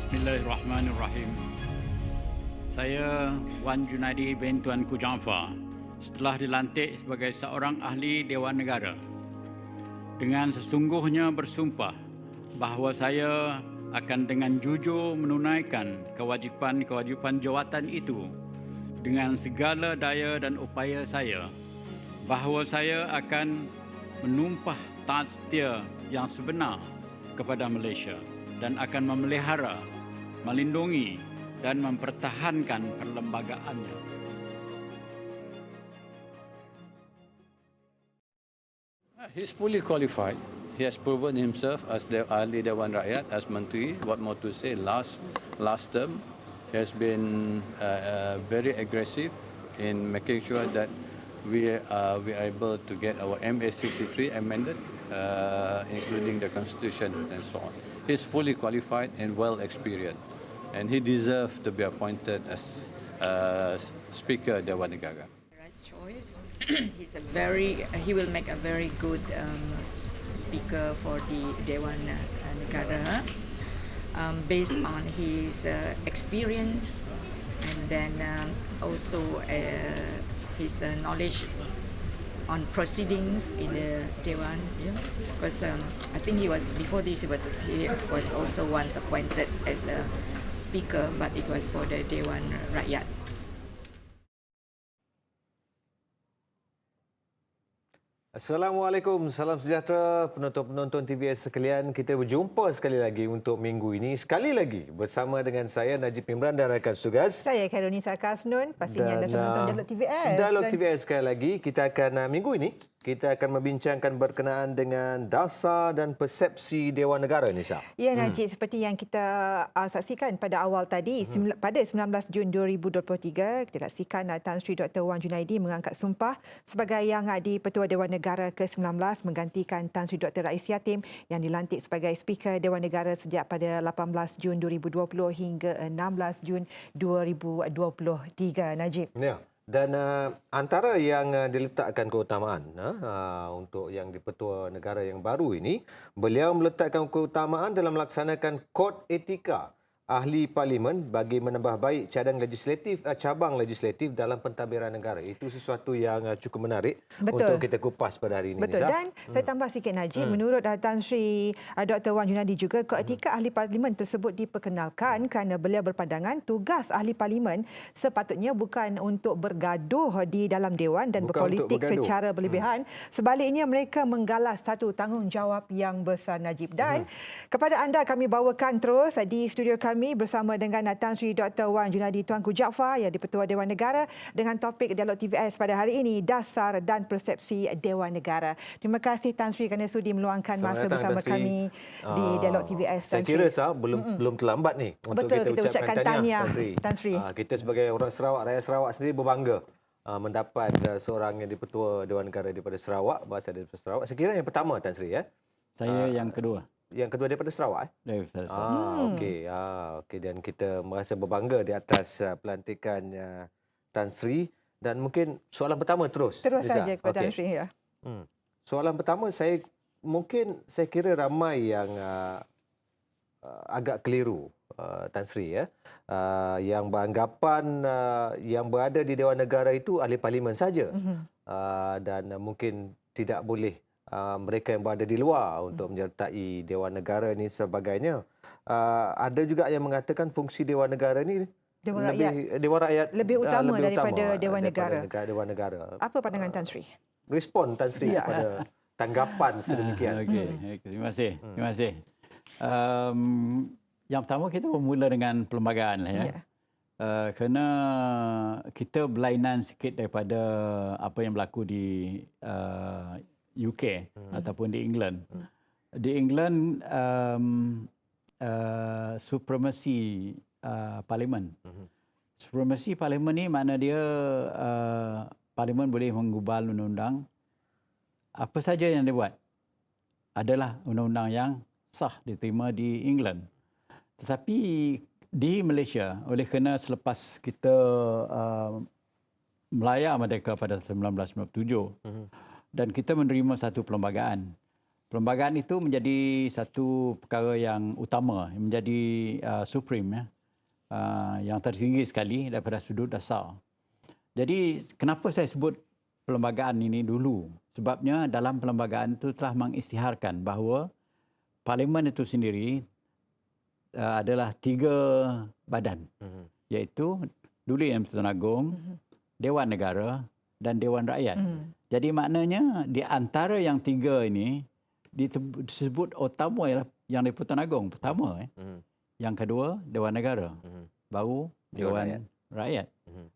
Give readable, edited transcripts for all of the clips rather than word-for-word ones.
Bismillahirrahmanirrahim. Saya Wan Junaidi bin Tuanku Jaafar setelah dilantik sebagai seorang ahli Dewan Negara dengan sesungguhnya bersumpah bahawa saya akan dengan jujur menunaikan kewajipan-kewajipan jawatan itu dengan segala daya dan upaya saya, bahawa saya akan menumpah taat setia yang sebenar kepada Malaysia dan akan memelihara, melindungi dan mempertahankan perlembagaannya. He's fully qualified. He has proven himself as the ahli Dewan Rakyat, as Menteri. What more to say? Last term, he has been very aggressive in making sure that we are able to get our MA 63 amended, including the Constitution and so on. He's fully qualified and well experienced, and he deserves to be appointed as Speaker Dewan Negara. Right choice. He will make a very good speaker for the Dewan Negara, based on his experience and then also his knowledge on proceedings in the Dewan. Because I think he was also once appointed as a speaker, but it was for the Dewan Rakyat. Assalamualaikum, salam sejahtera penonton-penonton TVS sekalian. Kita berjumpa sekali lagi untuk minggu ini. Sekali lagi bersama dengan saya Najib Imran dan rakan tugas. Saya Karunisa Kasnun, pastinya anda semua menonton Dialog TVS. Dialog TVS sekali lagi. Kita akan minggu ini kita akan membincangkan berkenaan dengan dasar dan persepsi Dewan Negara, Nisa. Ya, Najib, seperti yang kita saksikan pada awal tadi, pada 19 Jun 2023, kita saksikan Tan Sri Dr. Wan Junaidi mengangkat sumpah sebagai Yang di-Pertua Dewan Negara ke-19 menggantikan Tan Sri Dr. Rais Yatim yang dilantik sebagai Speaker Dewan Negara sejak pada 18 Jun 2020 hingga 16 Jun 2023, Najib. Ya. Dan antara yang diletakkan keutamaan untuk yang di-Pertua Negara yang baru ini, beliau meletakkan keutamaan dalam melaksanakan kod etika ahli parlimen bagi menambah baik cabang legislatif dalam pentadbiran negara. Itu sesuatu yang cukup menarik. Betul. Untuk kita kupas pada hari ini. Betul. Nisa. Dan saya tambah sikit, Najib, menurut Tan Sri Dr. Wan Junaidi juga, kod etika ahli parlimen tersebut diperkenalkan kerana beliau berpandangan tugas ahli parlimen sepatutnya bukan untuk bergaduh di dalam dewan dan berpolitik secara berlebihan. Sebaliknya, mereka menggalas satu tanggungjawab yang besar, Najib. Dan kepada anda kami bawakan terus di studio kami bersama dengan Tan Sri Dr. Wan Junaidi Tuanku Jaafar yang di-Pertua Dewan Negara dengan topik Dialog TVS pada hari ini, dasar dan persepsi Dewan Negara. Terima kasih Tan Sri kerana sudi meluangkan masa bersama kami di Dialog TVS. Saya kira belum terlambat ni untuk kita ucapkan tahniah, Tan Sri. Kita sebagai orang Sarawak, rakyat Sarawak sendiri berbangga mendapat seorang yang di-Pertua Dewan Negara daripada Sarawak, berasal daripada Sarawak. Saya kira yang pertama, Tan Sri, ya. Saya yang kedua. Yang kedua daripada Sarawak, Daripada Sarawak. Okey. Dan kita merasa berbangga di atas pelantikan Tan Sri. Dan mungkin soalan pertama terus saja kepada Tan Sri, ya. Soalan pertama, saya kira ramai yang agak keliru, Tan Sri, ya. Yang beranggapan yang berada di Dewan Negara itu ahli parlimen saja. Dan mungkin tidak boleh mereka yang berada di luar untuk menyertai Dewan Negara ini sebagainya. Ada juga yang mengatakan fungsi Dewan Negara ini Dewan Rakyat lebih utama daripada Dewan Negara. Dewan Negara. Apa pandangan Tan Sri? Respon Tan Sri kepada tanggapan sedemikian. Okey, terima kasih. Yang pertama, kita bermula dengan perlembagaan lah, ya. Kerana kita berlainan sikit daripada apa yang berlaku di UK ataupun di England. Di England, supremasi parlimen. Supremasi parlimen ni makna dia parlimen boleh menggubal undang-undang. Apa saja yang dia buat adalah undang-undang yang sah diterima di England. Tetapi di Malaysia, oleh kerana selepas kita melayar merdeka pada 1997, dan kita menerima satu perlembagaan Perlembagaan itu menjadi satu perkara yang utama, menjadi supreme, ya, yang tertinggi sekali daripada sudut dasar. Jadi kenapa saya sebut perlembagaan ini dulu? Sebabnya dalam perlembagaan itu telah mengisytiharkan bahawa parlimen itu sendiri adalah 3 badan, iaitu Duli Yang Persatuan Agong, Dewan Negara dan Dewan Rakyat. Jadi maknanya di antara yang 3 ini disebut utama ialah Yang di-Persatuan Agong pertama, yang kedua Dewan Negara, baru Dewan Rakyat.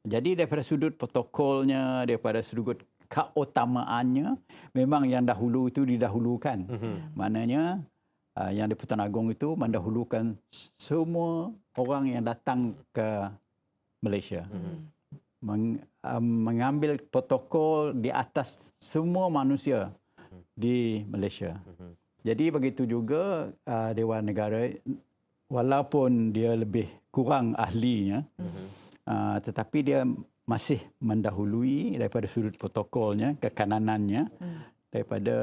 Jadi daripada sudut protokolnya, daripada sudut keutamaannya, memang yang dahulu itu didahulukan. Maknanya yang di-Persatuan Agong itu mendahulukan semua orang yang datang ke Malaysia. Mengambil protokol di atas semua manusia di Malaysia. Jadi begitu juga Dewan Negara, walaupun dia lebih kurang ahlinya, tetapi dia masih mendahului daripada sudut protokolnya, kekananannya daripada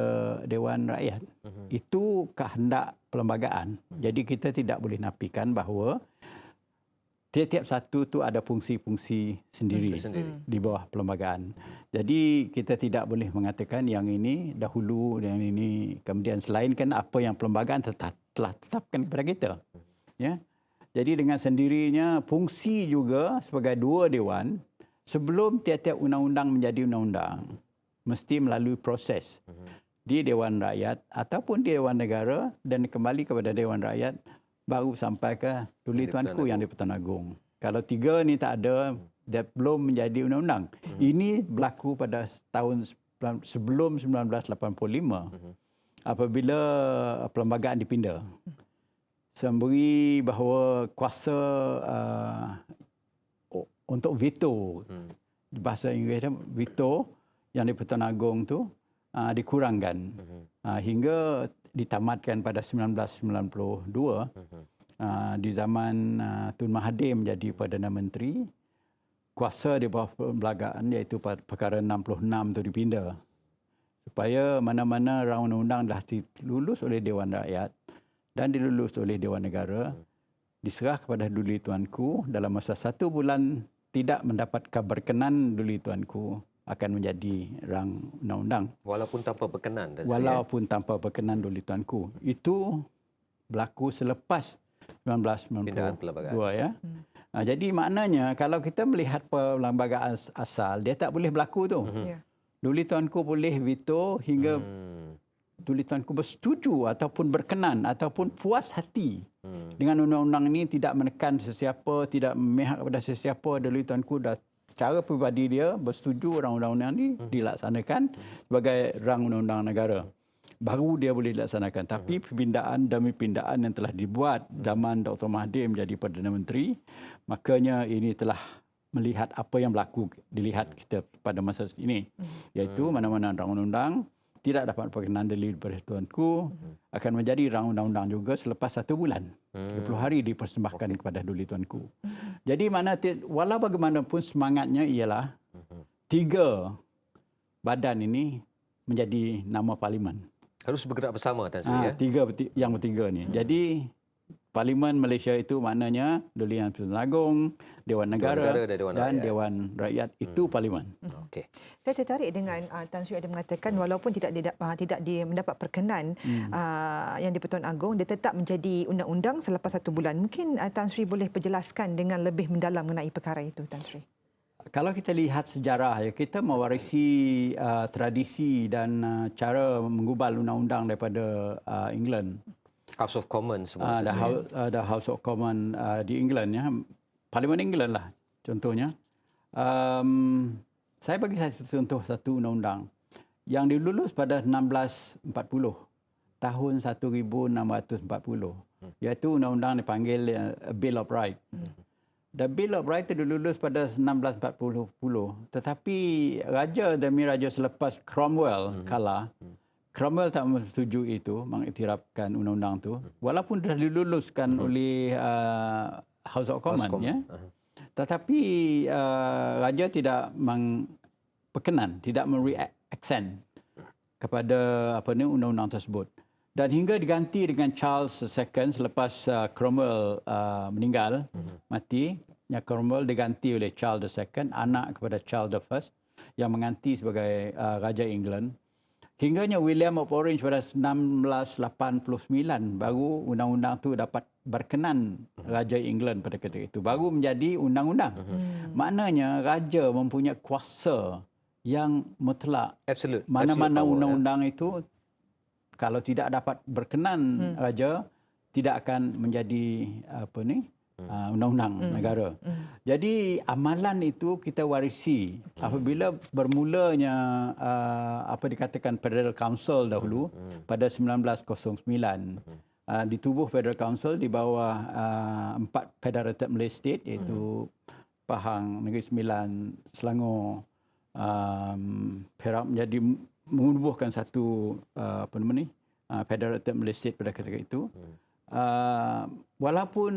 Dewan Rakyat. Itu kehendak perlembagaan. Jadi kita tidak boleh nafikan bahawa tiap-tiap satu tu ada fungsi-fungsi sendiri di bawah perlembagaan. Jadi kita tidak boleh mengatakan yang ini dahulu dan ini kemudian, selainkan apa yang perlembagaan telah tetapkan kepada kita. Ya. Jadi dengan sendirinya fungsi juga sebagai 2 dewan, sebelum tiap-tiap undang-undang menjadi undang-undang mesti melalui proses di Dewan Rakyat ataupun di Dewan Negara dan kembali kepada Dewan Rakyat, baru sampai ke Duli Tuanku Yang di-Persatuan Agong. Kalau 3 ni tak ada, dia belum menjadi undang-undang. Ini berlaku pada tahun sebelum 1985 apabila perlembagaan dipindah. Semberi bahawa kuasa untuk veto, bahasa Inggeris veto Yang di-Persatuan Agong tu dikurangkan hingga ditamatkan pada 1992 di zaman Tun Mahathir menjadi Perdana Menteri. Kuasa di bawah perlembagaan iaitu perkara 66 itu dipindah supaya mana-mana rang undang-undang dah dilulus oleh Dewan Rakyat dan dilulus oleh Dewan Negara, diserah kepada Duli Tuanku dalam masa 1 bulan tidak mendapatkan berkenan Duli Tuanku akan menjadi rang undang-undang. Walaupun tanpa berkenan. Walaupun tanpa berkenan Duli Tuanku. Itu berlaku selepas 1992. Ya. Jadi maknanya kalau kita melihat perlembagaan asal, dia tak boleh berlaku tu. Duli Tuanku boleh veto hingga Duli Tuanku bersetuju ataupun berkenan ataupun puas hati dengan undang-undang ini, tidak menekan sesiapa, tidak memihak kepada sesiapa. Duli Tuanku dah cara peribadi dia bersetuju undang-undang ini dilaksanakan sebagai rang undang-undang negara, baru dia boleh dilaksanakan. Tapi perpindahan demi perpindahan yang telah dibuat zaman Dr. Mahathir menjadi Perdana Menteri, makanya ini telah melihat apa yang berlaku, dilihat kita pada masa ini, iaitu mana-mana rang undang-undang tidak dapat berkenan daripada Tuanku akan menjadi rang undang-undang juga selepas 1 bulan. 30 hari dipersembahkan kepada Duli Tuanku. Jadi walau bagaimanapun semangatnya ialah 3 badan ini menjadi nama parlimen. Harus bergerak bersama, Tan Sri. Yang bertiga ni. Jadi Parlimen Malaysia itu maknanya Duli Yang di-Persatuan Agong, Dewan Negara dan Dewan Rakyat itu parlimen. Okey. Saya tertarik dengan Tan Sri ada mengatakan walaupun tidak mendapat perkenan Yang di-Persatuan Agong, dia tetap menjadi undang-undang selepas 1 bulan. Mungkin Tan Sri boleh perjelaskan dengan lebih mendalam mengenai perkara itu, Tan Sri. Kalau kita lihat sejarah, kita mewarisi tradisi dan cara menggubal undang-undang daripada England. House of Commons semua. The House of Commons di England, ya. Parlimen England lah contohnya. Saya bagi contoh satu undang-undang yang dilulus pada 1640, tahun 1640, iaitu undang-undang dipanggil Bill of Rights. The Bill of Rights dilulus pada 1640, tetapi raja demi raja selepas Cromwell kalah, Cromwell tak menyetujui itu, mengiktirafkan undang-undang itu, walaupun sudah diluluskan oleh House of Commons, ya. Tetapi raja tidak berkenan, tidak memberi accent. kepada undang-undang tersebut. Dan hingga diganti dengan Charles II selepas Cromwell meninggal, mati, Cromwell diganti oleh Charles II, anak kepada Charles I yang mengganti sebagai Raja England. Hingganya William of Orange pada 1689 baru undang-undang itu dapat berkenan Raja England pada ketika itu. Baru menjadi undang-undang. Maknanya raja mempunyai kuasa yang mutlak. Absolute. Mana-mana Absolute power, undang-undang itu kalau tidak dapat berkenan raja tidak akan menjadi undang-undang negara. Jadi amalan itu kita warisi apabila bermulanya dikatakan Federal Council dahulu pada 1909. Ditubuh Federal Council di bawah 4 Federated Malay State iaitu Pahang, Negeri Sembilan, Selangor, Perak menjadi menubuhkan satu Federated Malay State pada ketika itu. Walaupun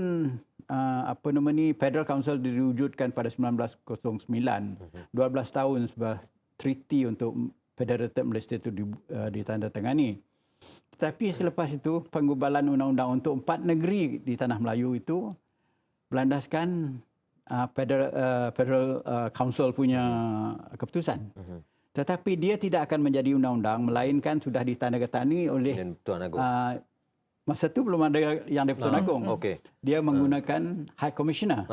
Federal Council diwujudkan pada 1909, 12 tahun sebuah treaty untuk Federated Malay State itu ditandatangani. Tetapi selepas itu penggubalan undang-undang untuk 4 negeri di Tanah Melayu itu berlandaskan Federal Council punya keputusan. Tetapi dia tidak akan menjadi undang-undang melainkan sudah ditandatangani oleh Tuan Agong. masa itu belum ada yang di-Pertuan Agong. Okey. Dia menggunakan High Commissioner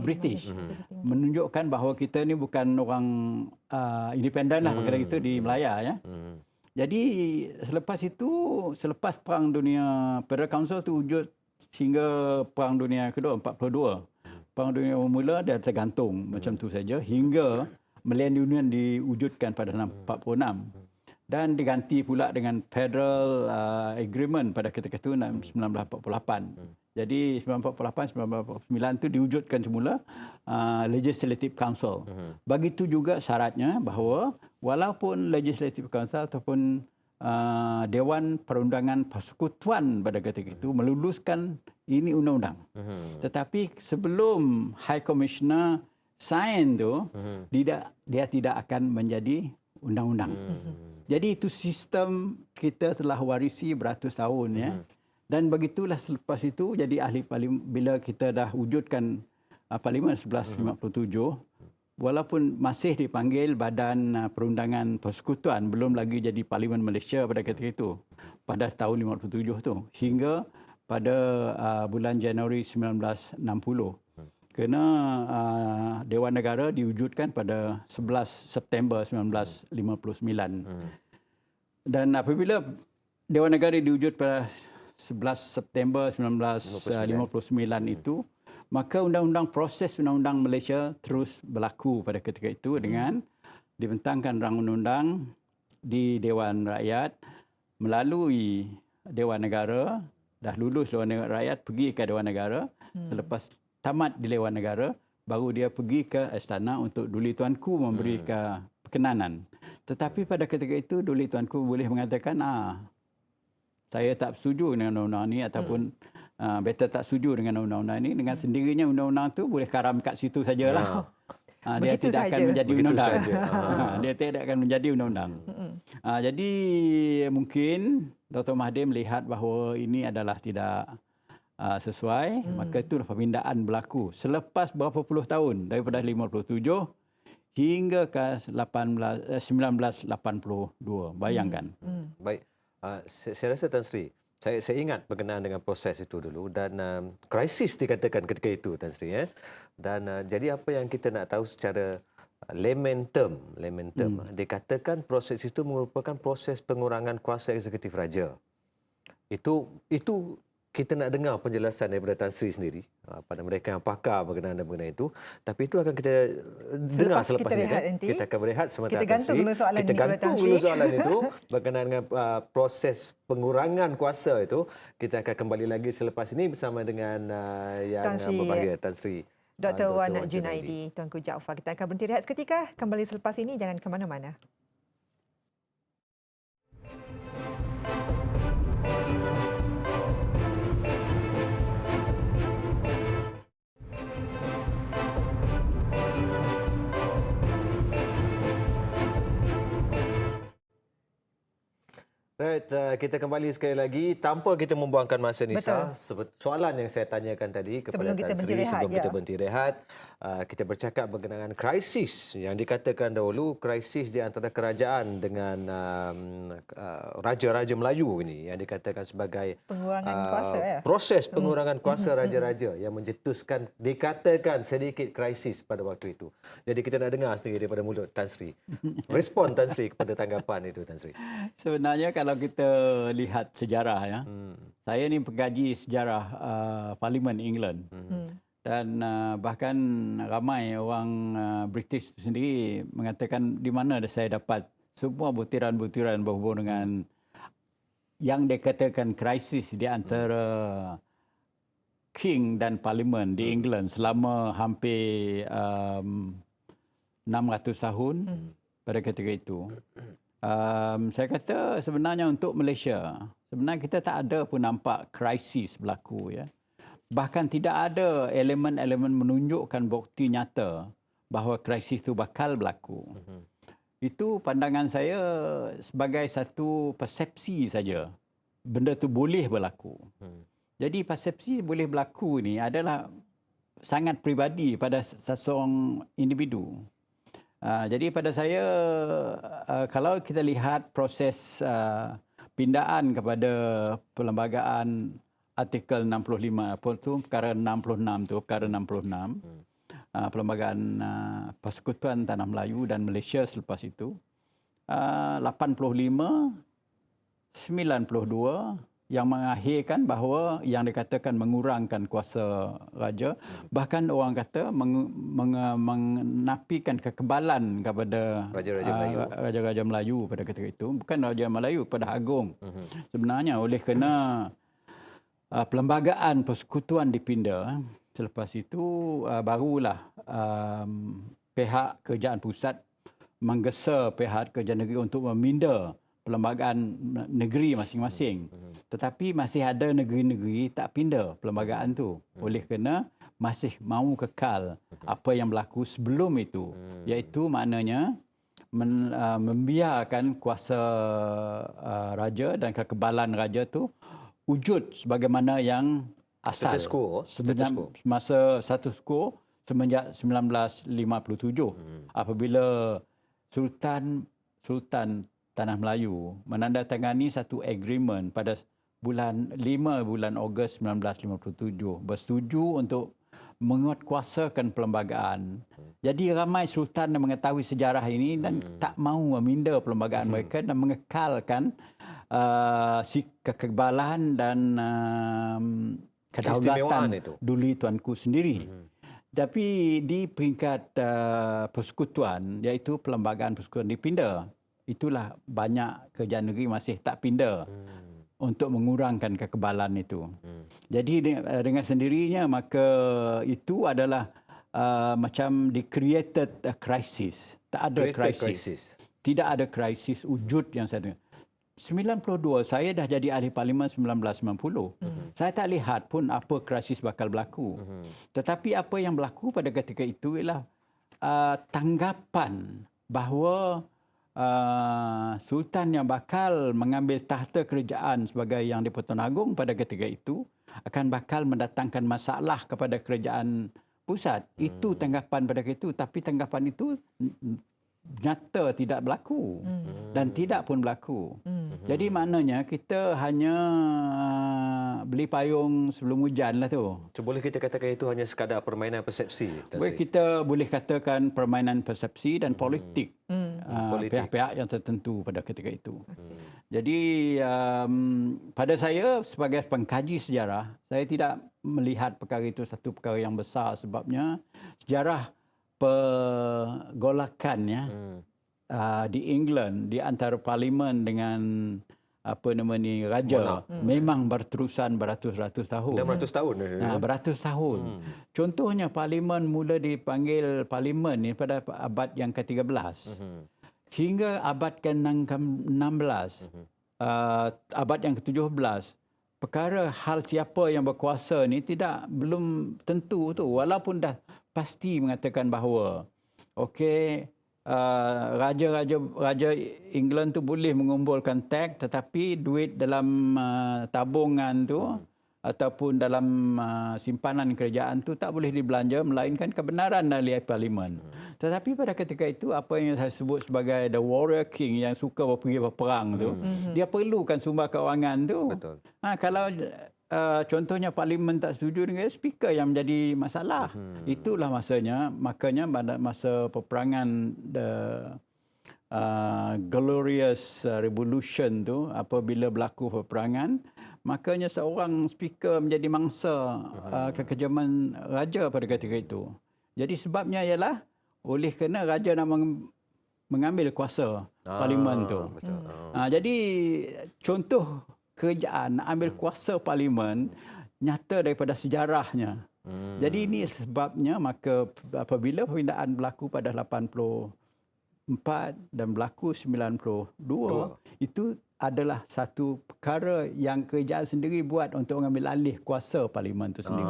British. Menunjukkan bahawa kita ni bukan orang independen lah kira gitu di Melaya ya. Jadi selepas itu, selepas Perang Dunia, Federal Council itu wujud hingga Perang Dunia Kedua 42. Perang Dunia bermula dia tergantung macam tu saja hingga Malayan Union diwujudkan pada 1946. Dan diganti pula dengan Federal Agreement pada ketika itu 1948. Jadi 1948-1949 itu diwujudkan semula Legislative Council. Begitu juga syaratnya bahawa walaupun Legislative Council ataupun Dewan Perundangan Persekutuan pada ketika itu meluluskan ini undang-undang. Tetapi sebelum High Commissioner sign tu, dia tidak akan menjadi undang-undang. Jadi itu sistem kita telah warisi beratus tahun ya. Dan begitulah selepas itu jadi ahli parlimen bila kita dah wujudkan Parlimen 1157 walaupun masih dipanggil Badan Perundangan Persekutuan belum lagi jadi Parlimen Malaysia pada ketika itu pada tahun 57 tu hingga pada bulan Januari 1960. Kerana Dewan Negara diwujudkan pada 11 September 1959. Dan apabila Dewan Negara diwujud pada 11 September 1959 itu, maka proses undang-undang Malaysia terus berlaku pada ketika itu dengan dibentangkan rang undang-undang di Dewan Rakyat melalui Dewan Negara, dah lulus Dewan Rakyat pergi ke Dewan Negara, selepas tamat di Dewan Negara, baru dia pergi ke Istana untuk Duli Tuanku memberi perkenanan. Tetapi pada ketika itu Duli Tuanku boleh mengatakan, saya tak setuju dengan undang-undang ini ataupun better tak setuju dengan undang-undang ini. Dengan sendirinya undang-undang itu boleh karam kat situ sajalah. Dia tidak akan menjadi undang-undang. Dia tidak akan menjadi undang-undang. Jadi mungkin Dr. Mahathir melihat bahawa ini adalah tidak sesuai, maka itulah pemindahan berlaku selepas berapa puluh tahun daripada 57 hingga ke 1982. Bayangkan. Baik. Saya rasa Tan Sri, saya ingat berkenaan dengan proses itu dulu dan krisis dikatakan ketika itu Tan Sri dan jadi apa yang kita nak tahu secara layman term dikatakan proses itu merupakan proses pengurangan kuasa eksekutif raja. Itu kita nak dengar penjelasan daripada Tan Sri sendiri pada mereka yang pakar berkenaan dengan itu. Tapi itu akan kita dengar selepas ini. Kita akan berehat sementara. Kita gantung dulu soalan kita gantung dulu soalan itu berkenaan dengan proses pengurangan kuasa itu. Kita akan kembali lagi selepas ini bersama dengan yang berbahagia Tan Sri Dr. Wan Junaidi, Tuanku Jaafar. Kita akan berhenti rehat seketika. Kembali selepas ini, jangan ke mana-mana. Right, kita kembali sekali lagi tanpa kita membuangkan masa, Nisa. Soalan yang saya tanyakan tadi kepada Sebelum kita Tan berhenti Sri rehat, sebelum kita berhenti rehat, kita bercakap berkenaan krisis yang dikatakan dahulu, krisis di antara kerajaan dengan raja-raja Melayu ini yang dikatakan sebagai Pengurangan kuasa, ya? proses pengurangan kuasa raja-raja yang mencetuskan, dikatakan sedikit krisis pada waktu itu. Jadi kita nak dengar sendiri daripada mulut Tan Sri. Respon Tan Sri kepada tanggapan itu, Tan Sri. Sebenarnya kalau kita lihat sejarah ya, saya ni pengkaji sejarah Parlimen England dan bahkan ramai orang British itu sendiri mengatakan di mana saya dapat semua butiran-butiran berhubung dengan yang dikatakan krisis di antara King dan Parlimen di England selama hampir 600 tahun pada ketika itu. Saya kata sebenarnya untuk Malaysia, sebenarnya kita tak ada pun nampak krisis berlaku. Ya. Bahkan tidak ada elemen-elemen menunjukkan bukti nyata bahawa krisis itu bakal berlaku. Itu pandangan saya sebagai satu persepsi saja. Benda itu boleh berlaku. Jadi persepsi boleh berlaku ni adalah sangat peribadi pada seseorang individu. Jadi pada saya, kalau kita lihat proses pindaan kepada perlembagaan artikel 65, apa tu, perkara 66 tu, perkara 66, perlembagaan Persekutuan Tanah Melayu dan Malaysia selepas itu, 85, 92, yang mengakhirkan bahawa yang dikatakan mengurangkan kuasa raja, bahkan orang kata menafikan kekebalan kepada raja-raja Melayu pada ketika itu. Bukan Raja Melayu, kepada Agong. Sebenarnya oleh kerana perlembagaan persekutuan dipinda, selepas itu barulah pihak kerajaan pusat menggesa pihak kerajaan negeri untuk meminda perlembagaan negeri masing-masing. Tetapi masih ada negeri-negeri tak pindah perlembagaan tu. Oleh kerana masih mahu kekal apa yang berlaku sebelum itu. Iaitu maknanya membiarkan kuasa raja dan kekebalan raja tu wujud sebagaimana yang asal. Masa status quo semenjak 1957. Apabila Sultan Tanah Melayu menandatangani satu agreement pada bulan 5 bulan Ogos 1957 bersetuju untuk menguatkuasakan perlembagaan. Jadi ramai sultan yang mengetahui sejarah ini dan tak mahu meminda perlembagaan mereka dan mengekalkan kekebalan dan kedaulatan duli tuanku sendiri. Tapi di peringkat persekutuan, iaitu perlembagaan persekutuan dipinda, itulah banyak kerajaan negeri masih tak pindah untuk mengurangkan kekebalan itu. Jadi dengan sendirinya maka itu adalah macam created a crisis. Tak ada krisis. Tidak ada krisis wujud yang saya dengar. 92 saya dah jadi ahli parlimen 1990. Saya tak lihat pun apa krisis bakal berlaku. Tetapi apa yang berlaku pada ketika itu ialah tanggapan bahawa Sultan yang bakal mengambil tahta kerajaan sebagai Yang di-Pertuan Agong pada ketika itu akan bakal mendatangkan masalah kepada kerajaan pusat. Itu tanggapan pada ketika itu. Tapi tanggapan itu nyata tidak berlaku dan tidak pun berlaku. Jadi maknanya kita hanya beli payung sebelum hujan lah tu. Boleh kita katakan itu hanya sekadar permainan persepsi? Kita boleh katakan permainan persepsi dan politik. Pihak-pihak yang tertentu pada ketika itu. Jadi pada saya sebagai pengkaji sejarah, saya tidak melihat perkara itu satu perkara yang besar sebabnya sejarah pergolakan ya di England di antara parlimen dengan raja memang berterusan beratus-ratus tahun. 600 tahun. Beratus tahun. Contohnya parlimen mula dipanggil parlimen ni pada abad yang ke-13. Hingga abad ke-16. Abad yang ke-17. Perkara hal siapa yang berkuasa ni belum tentu tu, walaupun dah pasti mengatakan bahawa okey, raja England tu boleh mengumpulkan tax, tetapi duit dalam tabungan tu ataupun dalam simpanan kerajaan tu tak boleh dibelanja melainkan kebenaran dari parlimen. Tetapi pada ketika itu apa yang saya sebut sebagai the warrior king yang suka pergi berperang tu, dia perlukan sumber kewangan tu. Betul. Kalau contohnya parlimen tak setuju dengan speaker yang menjadi masalah. Itulah makanya pada masa peperangan Glorious Revolution tu, apabila berlaku peperangan, makanya seorang speaker menjadi mangsa kekejaman raja pada ketika itu. Jadi sebabnya ialah oleh kerana raja nak mengambil kuasa parlimen tu. Betul. Jadi contoh kerajaan nak ambil kuasa parlimen nyata daripada sejarahnya. Jadi ini sebabnya maka apabila perpindahan berlaku pada 84 dan berlaku 92, itu adalah satu perkara yang kerajaan sendiri buat untuk mengambil alih kuasa parlimen itu sendiri.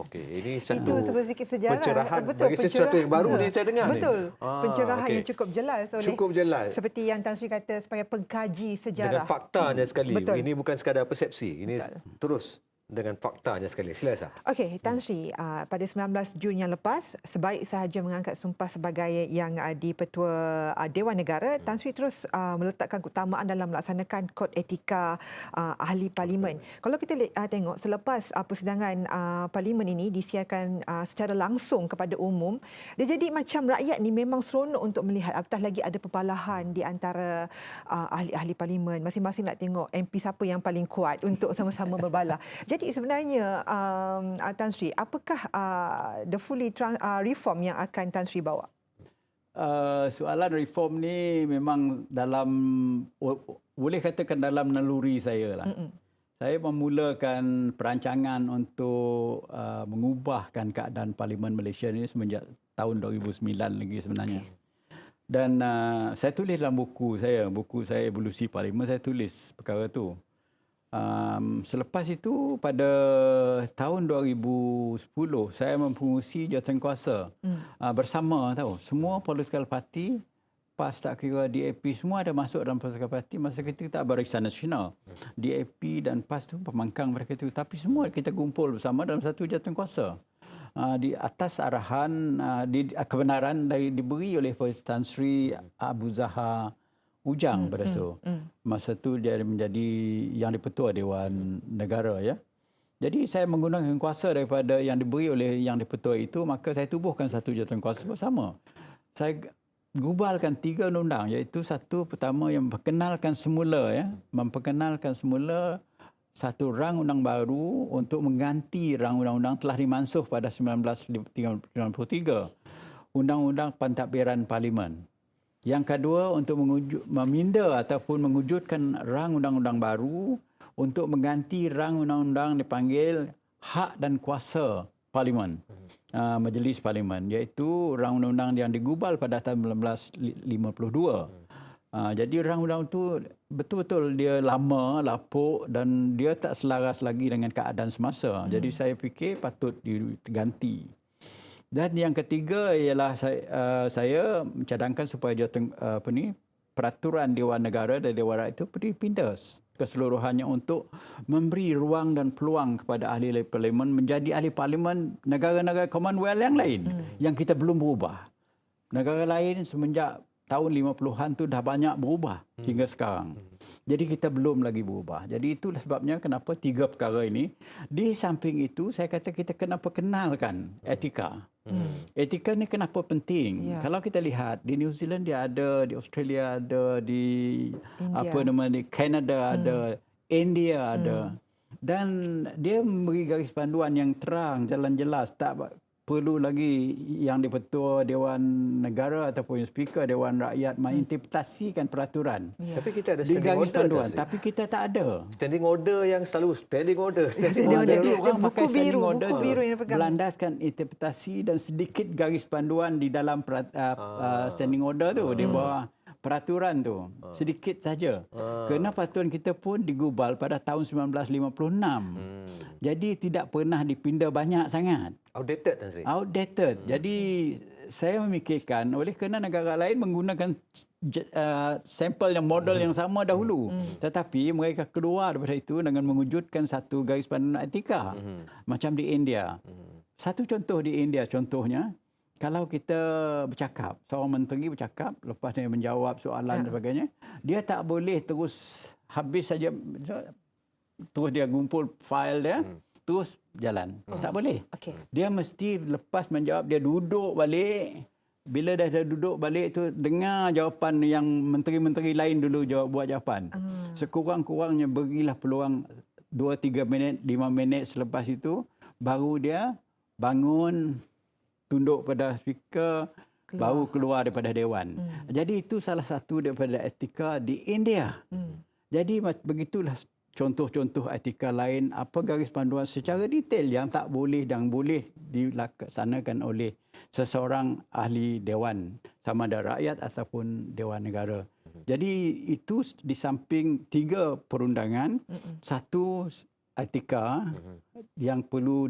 Okey. Ini Itu satu sedikit sejarah. pencerahan Betul, bagi sesuatu yang baru ni saya dengar ni. Betul. Pencerahan okey. yang cukup jelas oleh Cukup jelas. seperti yang Tan Sri kata sebagai pengkaji sejarah. Dengan faktanya sekali. Betul. Ini bukan sekadar persepsi. Ini terus dengan faktanya sekali. Sila Sah. Okey, Tan Sri, pada 19 Jun yang lepas, sebaik sahaja mengangkat sumpah sebagai yang di-Petua Dewan Negara, Tan Sri terus meletakkan keutamaan dalam melaksanakan kod etika ahli parlimen. Kalau kita tengok selepas persidangan parlimen ini disiarkan secara langsung kepada umum, dia jadi macam rakyat ni memang seronok untuk melihat, apatah lagi ada perbalahan di antara ahli-ahli parlimen. Masing-masing nak tengok MP siapa yang paling kuat untuk sama-sama berbalah. Jadi sebenarnya Tan Sri, apakah the fully reform yang akan Tan Sri bawa? Soalan reform ni memang dalam, boleh katakan dalam naluri saya lah. Saya memulakan perancangan untuk mengubahkan keadaan Parlimen Malaysia ni semenjak tahun 2009 lagi sebenarnya. Dan saya tulis dalam buku saya Evolusi Parlimen, saya tulis perkara tu. Selepas itu pada tahun 2010 saya mempengurusi jawatankuasa bersama semua political party, PAS tak kira DAP, semua ada masuk dalam political party. Masa kita tak Barisan Nasional, DAP dan PAS tu pemangkang mereka itu, tapi semua kita kumpul bersama dalam satu jawatankuasa di atas arahan kebenaran diberi oleh Tan Sri Abu Zahar Ujang pada itu. Masa tu dia menjadi yang di-Petua Dewan Negara ya. Jadi saya menggunakan kuasa daripada yang diberi oleh yang di-Petua itu, maka saya tubuhkan satu jawatankuasa bersama. Saya gubalkan 3 undang-undang, iaitu satu pertama yang memperkenalkan semula satu rang undang baru untuk mengganti rang undang-undang telah dimansuh pada 1993, Undang-Undang Pentadbiran Parlimen. Yang kedua, untuk meminda ataupun mewujudkan rang undang-undang baru untuk mengganti rang undang-undang dipanggil hak dan kuasa Parlimen, Majlis Parlimen, iaitu rang undang-undang yang digubal pada tahun 1952. Jadi rang undang itu betul-betul dia lama, lapuk dan dia tak selaras lagi dengan keadaan semasa. Jadi saya fikir patut diganti. Dan yang ketiga ialah saya mencadangkan supaya peraturan Dewan Negara dan Dewan Rakyat itu dipindah keseluruhannya untuk memberi ruang dan peluang kepada ahli parlimen menjadi ahli parlimen negara-negara Commonwealth yang lain yang kita belum berubah. Negara lain semenjak tahun 50-an tu dah banyak berubah hingga sekarang. Jadi kita belum lagi berubah. Jadi itulah sebabnya kenapa 3 perkara ini. Di samping itu saya kata kita kena perkenalkan etika. Etika ni kenapa penting? Kalau kita lihat di New Zealand dia ada, di Australia ada, di di Canada ada, India ada. Dan dia memberi garis panduan yang terang, jalan jelas, tak perlu lagi yang di-Petua Dewan Negara ataupun Speaker Dewan Rakyat menginterpretasikan peraturan. Tapi kita ada di standing garis order. panduan, tapi kita tak ada. Standing order yang selalu standing order. Orang pakai standing order buku biru yang dipegang. berlandaskan interpretasi dan sedikit garis panduan di dalam standing order tu di bawah peraturan tu. Sedikit saja. Kerana peraturan kita pun digubal pada tahun 1956. Jadi tidak pernah dipinda banyak sangat. Outdated Tan Sri. Outdated. Jadi saya memikirkan oleh kerana negara lain menggunakan sampel yang model yang sama dahulu. Tetapi mereka keluar daripada itu dengan mewujudkan satu garis panduan etika. Macam di India. Satu contoh di India, contohnya, kalau kita bercakap, seorang menteri bercakap, lepas dia menjawab soalan dan sebagainya, dia tak boleh terus habis saja, terus dia gumpul fail dia, terus jalan. Tak boleh. Okey. Dia mesti lepas menjawab, dia duduk balik. Bila dah duduk balik tu, dengar jawapan yang menteri-menteri lain dulu buat jawapan. Sekurang-kurangnya berilah peluang 2-3 minit, 5 minit selepas itu, baru dia bangun, tunduk pada speaker, baru keluar daripada dewan. Jadi itu salah satu daripada etika di India. Jadi begitulah contoh-contoh etika lain, apa garis panduan secara detail yang tak boleh dan boleh dilaksanakan oleh seseorang ahli dewan, sama ada rakyat ataupun dewan negara. Jadi itu di samping 3 perundangan, satu etika yang perlu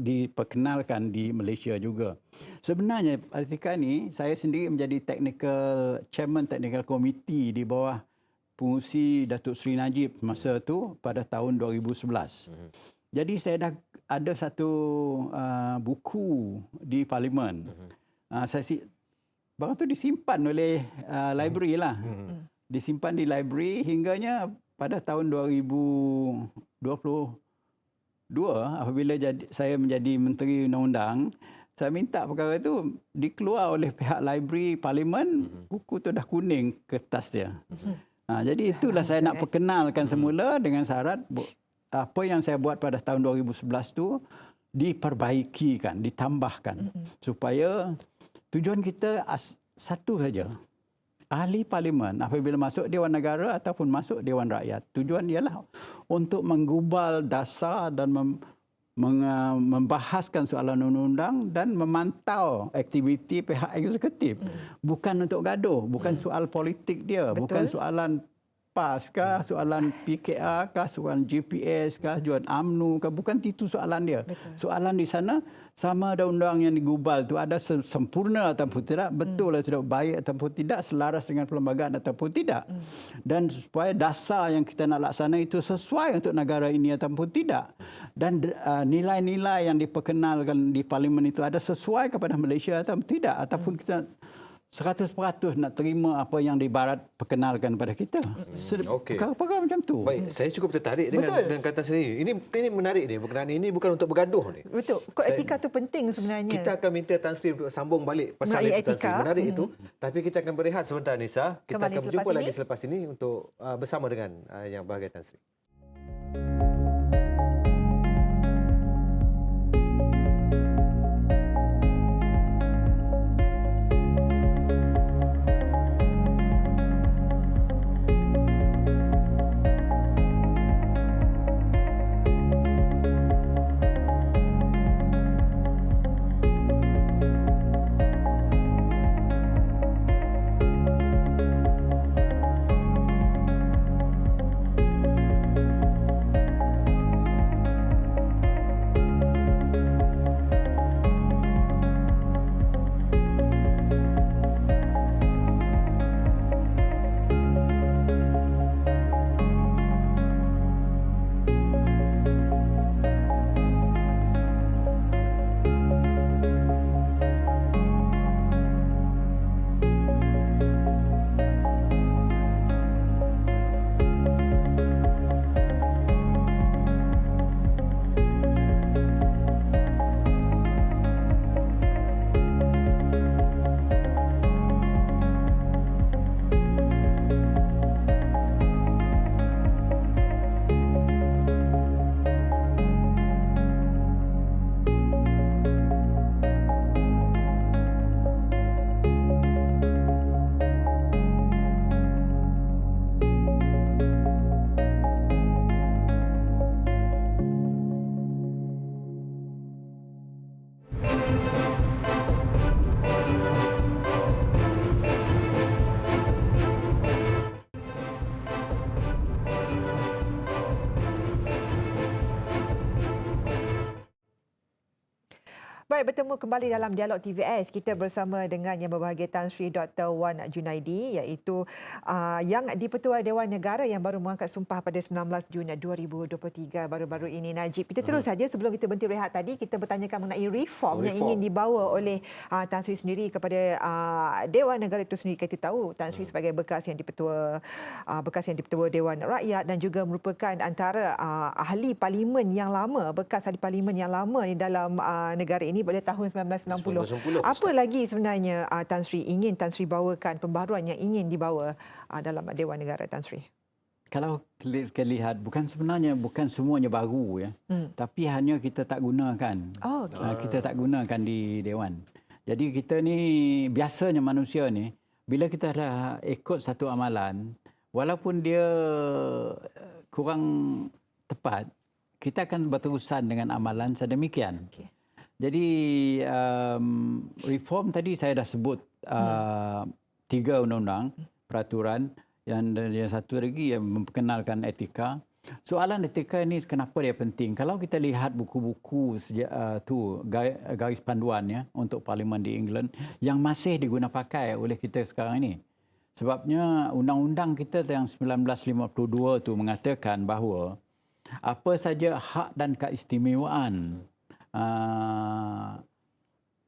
diperkenalkan di Malaysia juga. Sebenarnya etika ni, saya sendiri menjadi chairman technical committee di bawah pengurusi Datuk Seri Najib masa tu pada tahun 2011. Jadi saya dah ada satu buku di Parlimen. Barang tu disimpan oleh library lah. Disimpan di library hingganya pada tahun 2022 apabila saya menjadi Menteri Undang-Undang, saya minta perkara itu dikeluar oleh pihak library Parlimen. Buku tu dah kuning kertas dia. Jadi itulah saya nak perkenalkan semula dengan syarat apa yang saya buat pada tahun 2011 tu diperbaikikan, ditambahkan supaya tujuan kita satu saja. Ahli Parlimen apabila masuk Dewan Negara ataupun masuk Dewan Rakyat, tujuan ialah untuk menggubal dasar dan membahaskan soalan undang-undang dan memantau aktiviti pihak eksekutif. Bukan untuk gaduh, bukan soal politik dia, bukan soalan PAS kah, soalan PKR kah, soalan GPS kah, soalan UMNO kah, bukan itu soalan dia. Soalan di sana sama ada undang yang digubal tu ada sempurna ataupun tidak, betul atau tidak, baik ataupun tidak, selaras dengan perlembagaan ataupun tidak. Dan supaya dasar yang kita nak laksana itu sesuai untuk negara ini ataupun tidak. Dan nilai-nilai yang diperkenalkan di Parlimen itu ada sesuai kepada Malaysia ataupun tidak, ataupun kita 100% nak terima apa yang dibarat perkenalkan pada kita. Perkara-perkara macam tu. Baik, saya cukup tertarik dengan kata sendiri. Ini menarik ni, berkenaan ini bukan untuk bergaduh ni. Betul. Kod etika tu penting sebenarnya. Kita akan minta Tan Sri untuk sambung balik pasal itu, Tan Sri. Menarik itu. Tapi kita akan berehat sebentar, Nisa. Kita Kembali akan berjumpa lagi selepas ini untuk bersama dengan yang berbahagia, Tan Sri. Baik, bertemu kembali dalam Dialog TVS. Kita bersama dengan Yang Berbahagia Tan Sri Dr. Wan Junaidi, iaitu yang di-Pertua Dewan Negara yang baru mengangkat sumpah pada 19 Jun 2023 baru-baru ini. Najib, kita terus saja sebelum kita berhenti rehat tadi, kita bertanyakan mengenai reform yang ingin dibawa oleh Tan Sri sendiri kepada Dewan Negara itu sendiri. Kita tahu Tan Sri sebagai bekas yang di-Pertua Dewan Rakyat dan juga merupakan antara ahli parlimen yang lama, bekas ahli parlimen yang lama di dalam negara ini pada tahun 1990. Apa lagi sebenarnya Tan Sri ingin Tan Sri bawakan, pembaharuan yang ingin dibawa dalam Dewan Negara, Tan Sri? Kalau kita lihat, sebenarnya bukan semuanya baru, tapi hanya kita tak gunakan. Kita tak gunakan di Dewan. Jadi kita ni, biasanya manusia ni, bila kita dah ikut satu amalan, walaupun dia kurang tepat, kita akan berterusan dengan amalan sedemikian. Jadi reform tadi saya dah sebut 3 undang-undang, peraturan, yang satu lagi yang memperkenalkan etika. Soalan etika ini kenapa dia penting? Kalau kita lihat buku-buku garis panduannya untuk parlimen di England yang masih digunakan pakai oleh kita sekarang ini. Sebabnya undang-undang kita yang 1952 tu mengatakan bahawa apa saja hak dan keistimewaan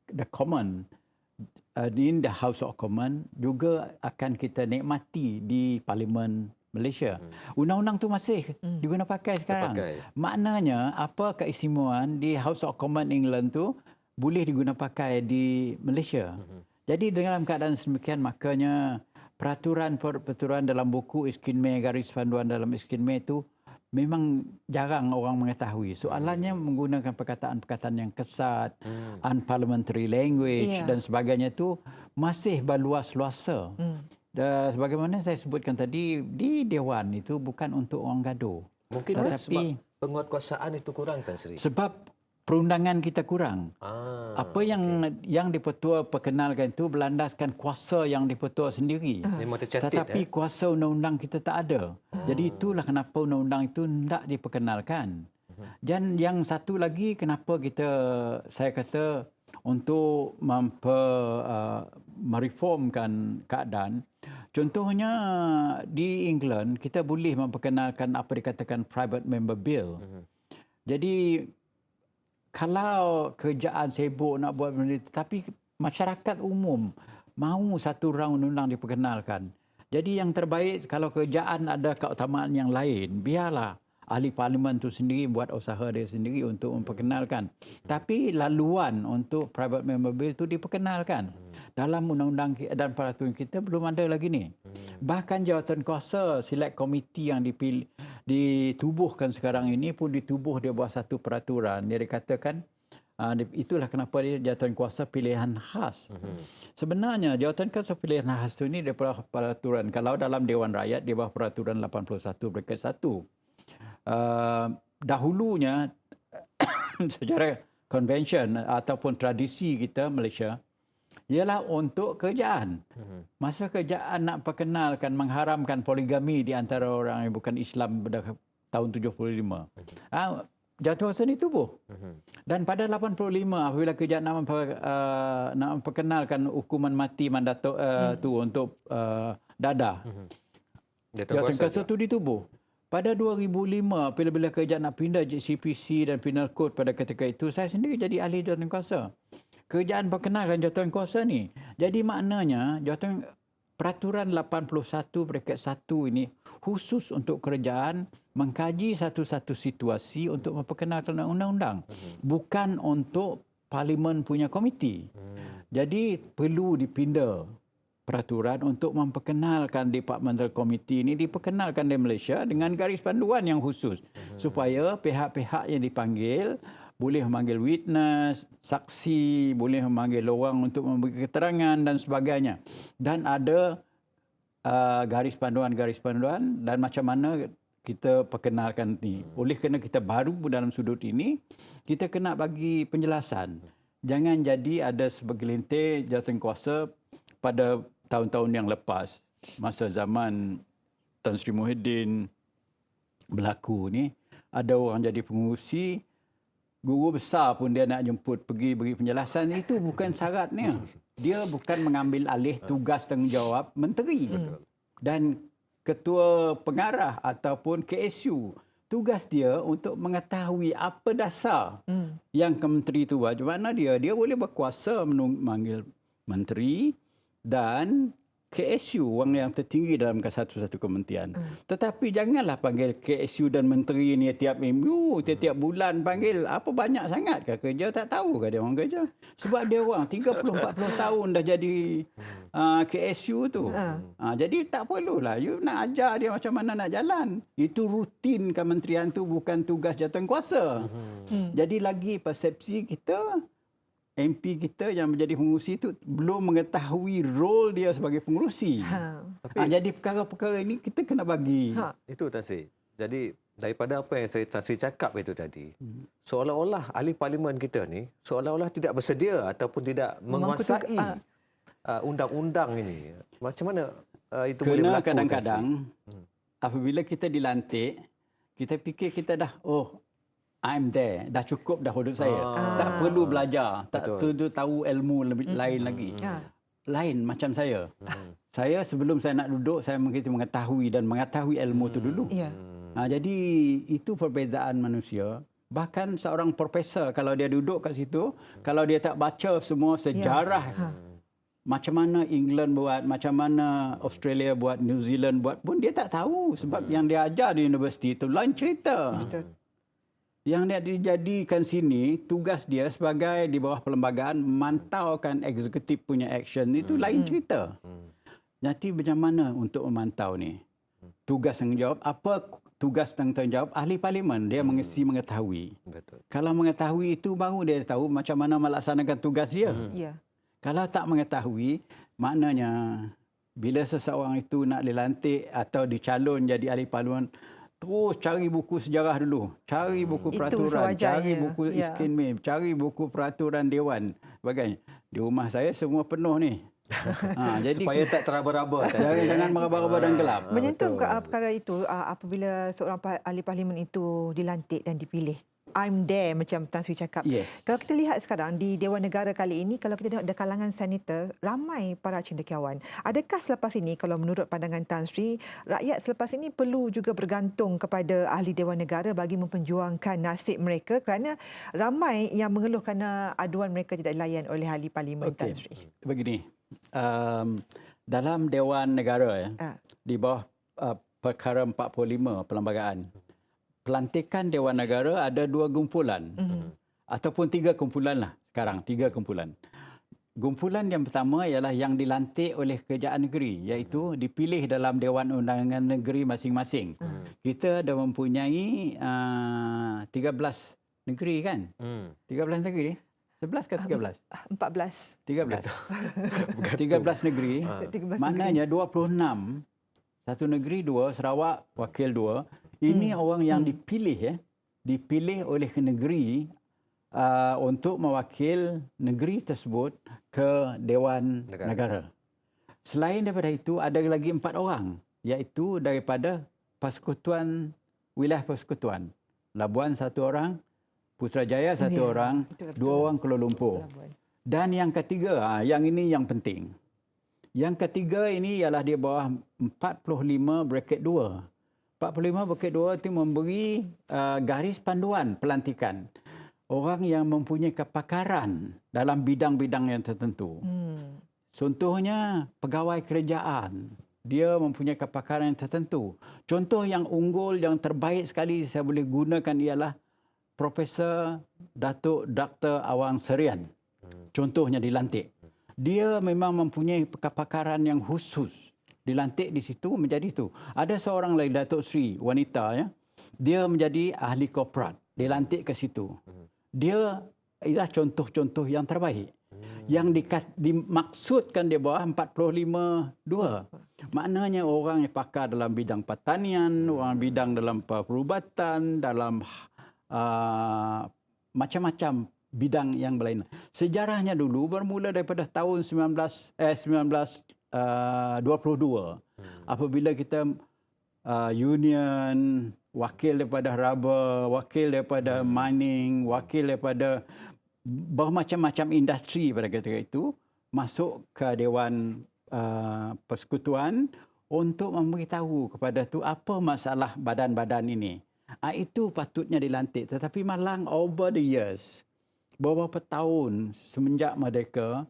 the common in the House of Commons juga akan kita nikmati di Parlimen Malaysia. Undang-undang tu masih digunakan pakai sekarang. Maknanya apa keistimewaan di House of Commons England tu boleh digunakan pakai di Malaysia. Jadi dalam keadaan demikian, makanya peraturan dalam buku Iskin May, garis panduan dalam Iskin May tu memang jarang orang mengetahui. Soalannya menggunakan perkataan-perkataan yang kesat, unparliamentary language dan sebagainya tu masih berluas-luasa. Dan sebagaimana saya sebutkan tadi, di Dewan itu bukan untuk orang gaduh. Mungkin sebab penguatkuasaan itu kurang, Tan Sri. Sebab perundangan kita kurang. Apa yang di-Pertua perkenalkan itu berlandaskan kuasa yang di-Pertua sendiri. Tetapi kuasa undang-undang kita tak ada. Jadi itulah kenapa undang-undang itu tidak diperkenalkan. Dan yang satu lagi kenapa saya kata untuk mereformkan keadaan. Contohnya di England kita boleh memperkenalkan apa dikatakan private member bill. Jadi kalau kerjaan sibuk nak buat benda itu, tapi masyarakat umum mahu satu round undang-undang diperkenalkan. Jadi yang terbaik kalau kerjaan ada keutamaan yang lain, biarlah ahli parlimen itu sendiri buat usaha dia sendiri untuk memperkenalkan. Tapi laluan untuk private member bill itu diperkenalkan. Dalam undang-undang dan peraturan kita belum ada lagi ni. Bahkan jawatan kuasa select committee yang ditubuhkan sekarang ini pun ditubuh dia buat satu peraturan. Dia dikatakan itulah kenapa dia jawatan kuasa pilihan khas. Sebenarnya jawatan kuasa pilihan khas itu ni dia peraturan. Kalau dalam Dewan Rakyat dia buat peraturan 81/1. Dahulunya secara convention ataupun tradisi kita Malaysia ialah untuk kerjaan. Masa kerjaan nak perkenalkan, mengharamkan poligami di antara orang yang bukan Islam pada tahun 75. Jawatan kuasa ni tubuh. Dan pada 85 apabila kerjaan nak memperkenalkan hukuman mati mandato tu untuk dadah. Jawatan kuasa tu ditubuh. Pada 2005 apabila kerjaan nak pindah CPC dan Penal Code pada ketika itu, saya sendiri jadi ahli jawatan kuasa. Kerjaan perkenalkan jawatan kuasa ni. Jadi maknanya peraturan 81/1 ini khusus untuk kerajaan mengkaji satu-satu situasi untuk memperkenalkan undang-undang. Bukan untuk parlimen punya komiti. Jadi perlu dipindah peraturan untuk memperkenalkan Departmental Committee ini diperkenalkan di Malaysia dengan garis panduan yang khusus. Supaya pihak-pihak yang dipanggil boleh memanggil witness, saksi, boleh memanggil orang untuk memberi keterangan dan sebagainya. Dan ada garis panduan dan macam mana kita perkenalkan ni. Oleh kerana kita baru dalam sudut ini, kita kena bagi penjelasan. Jangan jadi ada segelintir jawatan kuasa pada tahun-tahun yang lepas, masa zaman Tan Sri Muhyiddin berlaku ni, ada orang jadi pengurusi guru besar pun dia nak jemput pergi beri penjelasan, itu bukan syaratnya. Dia bukan mengambil alih tugas tanggungjawab menteri. Dan ketua pengarah ataupun KSU, tugas dia untuk mengetahui apa dasar yang menteri itu buat. Macam mana dia boleh berkuasa memanggil menteri dan KSU, orang yang tertinggi dalam satu-satu kementerian. Tetapi janganlah panggil KSU dan menteri ni tiap minggu, tiap bulan panggil. Apa banyak sangat ke kerja? Tak tahu ke dia orang kerja? Sebab dia orang 30-40 tahun dah jadi KSU tu. Jadi tak perlulah. You nak ajar dia macam mana nak jalan. Itu rutin kementerian tu, bukan tugas jawatan Jadi lagi persepsi kita, MP kita yang menjadi pengurusi itu belum mengetahui role dia sebagai pengurusi. Jadi perkara-perkara ini kita kena bagi. Itu Tan Sri. Jadi daripada apa yang Tan Sri cakap itu tadi, seolah-olah ahli parlimen kita ni seolah-olah tidak bersedia ataupun tidak menguasai undang-undang ini. Macam mana itu boleh berlaku? Kerana kadang-kadang apabila kita dilantik, kita fikir kita dah, I'm there. Dah cukup dah hidup saya. Tak perlu belajar. Tak perlu tahu ilmu lebih lain lagi. Lain macam saya. Saya sebelum saya nak duduk, saya mesti mengetahui dan mengetahui ilmu itu dulu. Jadi itu perbezaan manusia. Bahkan seorang profesor, kalau dia duduk kat situ, kalau dia tak baca semua sejarah, macam mana England buat, macam mana Australia buat, New Zealand buat pun dia tak tahu. Sebab yang dia ajar di universiti itu lain cerita. Betul. Yang dia dijadikan sini, tugas dia sebagai di bawah perlembagaan memantaukan eksekutif punya action itu lain cerita. Jadi macam mana untuk memantau ni? Tugas tanggungjawab, apa tugas tanggungjawab ahli parlimen? Dia mesti mengetahui. Betul. Kalau mengetahui itu, baru dia tahu macam mana melaksanakan tugas dia. Kalau tak mengetahui, maknanya bila seseorang itu nak dilantik atau dicalon jadi ahli parlimen, terus cari buku sejarah dulu, cari buku peraturan, cari buku iskin, cari buku peraturan dewan, sebagainya. Di rumah saya semua penuh ni. Jadi supaya tak teraba-raba. Jangan meraba-raba dan gelap. Menyentuh perkara itu apabila seorang ahli parlimen itu dilantik dan dipilih. I'm there macam Tan Sri cakap. Kalau kita lihat sekarang di Dewan Negara kali ini, kalau kita tengok di kalangan senator, ramai para cendekiawan. Adakah selepas ini, kalau menurut pandangan Tan Sri, rakyat selepas ini perlu juga bergantung kepada ahli Dewan Negara bagi memperjuangkan nasib mereka kerana ramai yang mengeluh kerana aduan mereka tidak dilayan oleh ahli parlimen, Tan Sri? Begini, dalam Dewan Negara di bawah perkara 45 perlembagaan, pelantikan Dewan Negara ada 2 kumpulan ataupun 3 kumpulan lah sekarang, 3 kumpulan. Kumpulan yang pertama ialah yang dilantik oleh Kerajaan Negeri, iaitu dipilih dalam Dewan Undangan Negeri masing-masing. Kita ada mempunyai 13 negeri kan? 13 negeri. 11 ke 13? 14. 13 negeri. Maknanya 26. Satu negeri 2, Sarawak wakil 2. Ini orang yang dipilih dipilih oleh negeri untuk mewakil negeri tersebut ke Dewan Negara. Selain daripada itu, ada lagi 4 orang, iaitu daripada persekutuan, wilayah persekutuan. Labuan 1 orang, Putrajaya 1 orang, 2 orang Kuala Lumpur. Dan yang ketiga, yang ini yang penting. Yang ketiga ini ialah di bawah 45/2. 45/2 itu memberi garis panduan pelantikan orang yang mempunyai kepakaran dalam bidang-bidang yang tertentu. Contohnya pegawai kerajaan, dia mempunyai kepakaran yang tertentu. Contoh yang unggul, yang terbaik sekali saya boleh gunakan ialah Profesor Datuk Dr. Awang Serian. Contohnya dilantik. Dia memang mempunyai kepakaran yang khusus. Dilantik di situ menjadi itu. Ada seorang lagi, Datuk Sri, wanita, dia menjadi ahli korporat. Dilantik ke situ. Dia ialah contoh-contoh yang terbaik. Yang dimaksudkan di bawah 45/2. Maknanya orang yang pakar dalam bidang pertanian, orang bidang dalam perubatan, dalam macam-macam bidang yang lain. Sejarahnya dulu bermula daripada tahun 1922 apabila kita Union wakil daripada rubber, wakil daripada mining, wakil daripada bermacam-macam industri pada ketika itu masuk ke Dewan Persekutuan untuk memberitahu kepada tu apa masalah badan-badan ini. Itu patutnya dilantik. Tetapi malang over the years, beberapa tahun semenjak merdeka,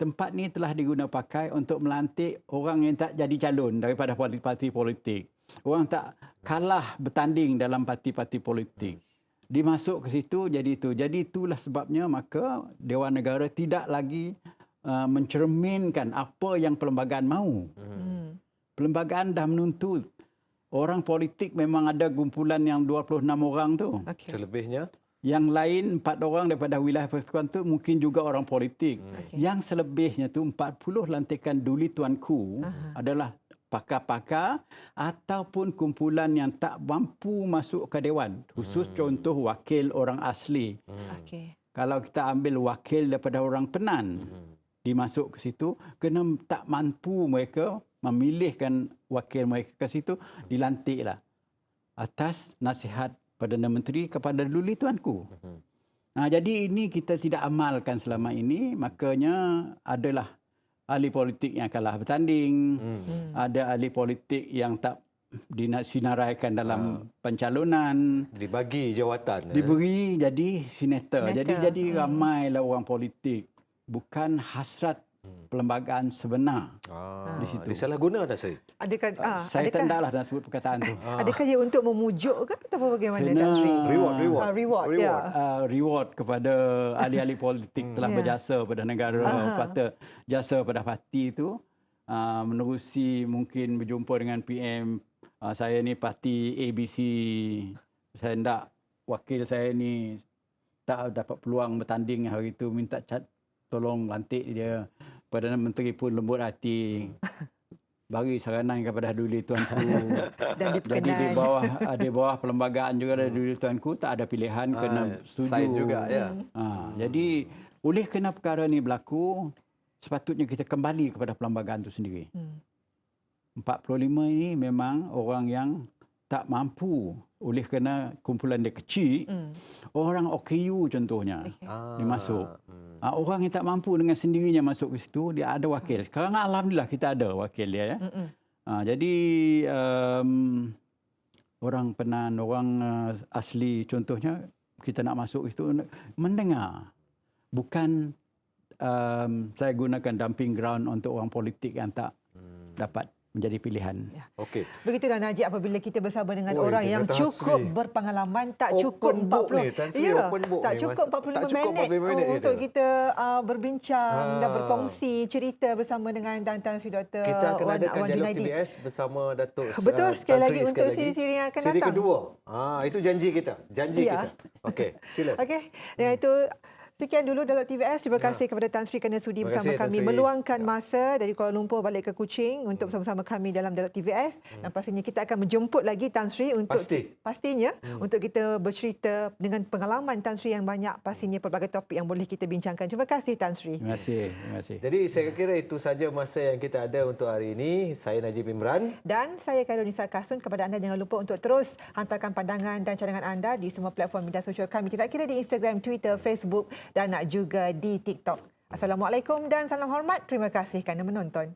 tempat ni telah diguna pakai untuk melantik orang yang tak jadi calon daripada parti-parti politik. Orang tak kalah bertanding dalam parti-parti politik. Dimasuk ke situ jadi itu. Jadi itulah sebabnya maka Dewan Negara tidak lagi mencerminkan apa yang perlembagaan mahu. Perlembagaan dah menuntut. Orang politik memang ada kumpulan yang 26 orang tu. Okey. Selebihnya Yang lain 4 orang daripada wilayah persekutuan tu mungkin juga orang politik. Okey. Yang selebihnya tu 40 lantikan Duli Tuanku adalah pakar-pakar ataupun kumpulan yang tak mampu masuk ke Dewan. Khusus contoh wakil orang asli. Okey. Kalau kita ambil wakil daripada orang Penan, dimasuk ke situ, kena tak mampu mereka memilihkan wakil mereka ke situ, dilantiklah atas nasihat Perdana Menteri kepada Duli Tuanku. Jadi ini kita tidak amalkan selama ini, makanya adalah ahli politik yang kalah bertanding, ada ahli politik yang tak disinaraikan dalam pencalonan, dibagi jawatan. diberi jadi senator. Jadi ramailah orang politik. Bukan hasrat perlembagaan sebenar di situ. Disalahguna tak saya? Adakah Saya tak naklah nak sebut perkataan tu. adakah dia untuk memujuk ke atau bagaimana Tan Sri? Reward. Ya. Reward kepada ahli-ahli politik telah berjasa pada negara, pada jasa pada parti itu, menerusi mungkin berjumpa dengan PM, saya ni parti ABC, saya hendak wakil saya ni tak dapat peluang bertanding hari itu, minta tolong lantik dia. Perdana Menteri pun lembut hati, bagi saranan kepada Duli Tuanku. Dan Jadi di bawah perlembagaan juga ada Duli Tuanku, tak ada pilihan, kena setuju. Sign juga, ya. Jadi oleh kerana perkara ni berlaku, sepatutnya kita kembali kepada perlembagaan itu sendiri. 45 ini memang orang yang tak mampu oleh kerana kumpulan dia kecil. Orang OKU contohnya, dia masuk. Orang yang tak mampu dengan sendirinya masuk ke situ, dia ada wakil. Sekarang alhamdulillah kita ada wakil dia. Ya. Jadi orang Penan, orang asli contohnya, kita nak masuk itu mendengar. Bukan saya gunakan dumping ground untuk orang politik yang tak dapat menjadi pilihan. Okey. Begitulah Najib, apabila kita bersama dengan orang yang cukup berpengalaman, tak cukup Open book 40 ni, Tan Sri, open book tak ni, cukup tak 45 cukup 45 minit untuk kita. kita berbincang dan berkongsi cerita bersama dengan Tan Sri Dr. Kita akan adakan Wan dialog Junaidi. TVS bersama Datuk Betul, Tan sekali Sri lagi untuk siri-siri yang akan Siri datang. kedua. Itu janji kita. Janji Ya. kita. Okey, sila. Okey, dan itu sekian dulu Dialog TVS. Terima kasih kepada Tan Sri kerana sudi Terima bersama kasih, Tan kami Sri. meluangkan masa dari Kuala Lumpur balik ke Kuching untuk bersama-sama kami dalam Dialog TVS. Dan pastinya kita akan menjemput lagi Tan Sri untuk pastinya untuk kita bercerita dengan pengalaman Tan Sri yang banyak, pastinya pelbagai topik yang boleh kita bincangkan. Terima kasih Tan Sri. Terima kasih. Terima kasih. Jadi saya kira itu saja masa yang kita ada untuk hari ini. Saya Najib Imran. Dan saya Khairunisa Kasun. Kepada anda jangan lupa untuk terus hantarkan pandangan dan cadangan anda di semua platform media sosial kami. Tidak kira di Instagram, Twitter, Facebook dan juga di TikTok. Assalamualaikum dan salam hormat. Terima kasih kerana menonton.